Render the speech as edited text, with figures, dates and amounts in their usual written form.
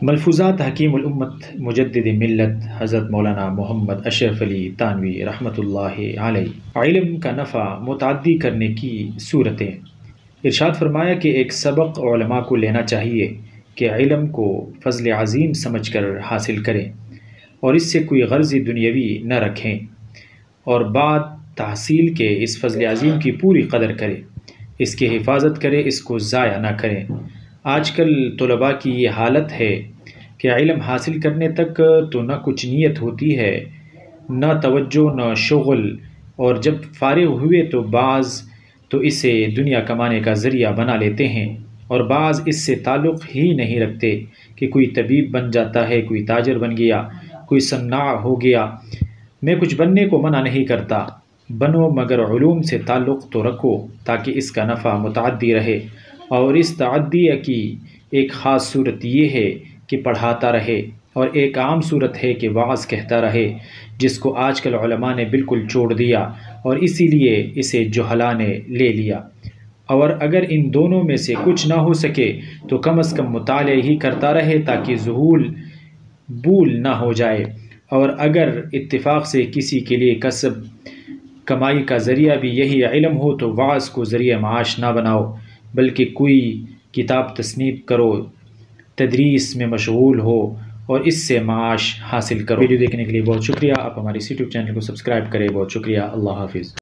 ملفوظات حکیم الامت مجدد ملت حضرت مولانا محمد اشرف علی تانوی رحمۃ اللہ علیہ۔ علم کا نفع متعدی کرنے کی صورتیں۔ ارشاد فرمایا کہ ایک سبق علماء کو لینا چاہیے کہ علم کو فضل عظیم سمجھ کر حاصل کریں اور اس سے کوئی غرض دنیاوی نہ رکھیں، اور بعد تحصیل کے اس فضل عظیم کی پوری قدر کریں، اس کی حفاظت کریں، اس کو ضائع نہ کریں۔ آج کل طلباء کی یہ حالت ہے کہ علم حاصل کرنے تک تو نہ کچھ نیت ہوتی ہے، نہ توجہ، نہ شغل، اور جب فارغ ہوئے تو بعض تو اسے دنیا کمانے کا ذریعہ بنا لیتے ہیں، اور بعض اس سے تعلق ہی نہیں رکھتے کہ کوئی طبیب بن جاتا ہے، کوئی تاجر بن گیا، کوئی صناع ہو گیا۔ میں کچھ بننے کو منع نہیں کرتا، بنو، مگر علوم سے تعلق تو رکھو تاکہ اس کا نفع متعدی رہے۔ اور اس تعدیہ کی ایک خاص صورت یہ ہے کہ پڑھاتا رہے، اور ایک عام صورت ہے کہ وعظ کہتا رہے، جس کو آج کل علماء نے بالکل چھوڑ دیا اور اسی لیے اسے جہلاء نے لے لیا۔ اور اگر ان دونوں میں سے کچھ نہ ہو سکے تو کم از کم مطالعہ ہی کرتا رہے تاکہ ذہول بھول نہ ہو جائے۔ اور اگر اتفاق سے کسی کے لیے کسب کمائی کا ذریعہ بھی یہی علم ہو تو وعظ کو ذریعہ معاش نہ بناؤ، بلکہ کوئی کتاب تصنیف کرو، تدریس میں مشغول ہو اور اس سے معاش حاصل کرو۔ ویڈیو دیکھنے کے لیے بہت شکریہ۔ آپ ہمارے یوٹیوب چینل کو سبسکرائب کریں۔ بہت شکریہ۔ اللہ حافظ۔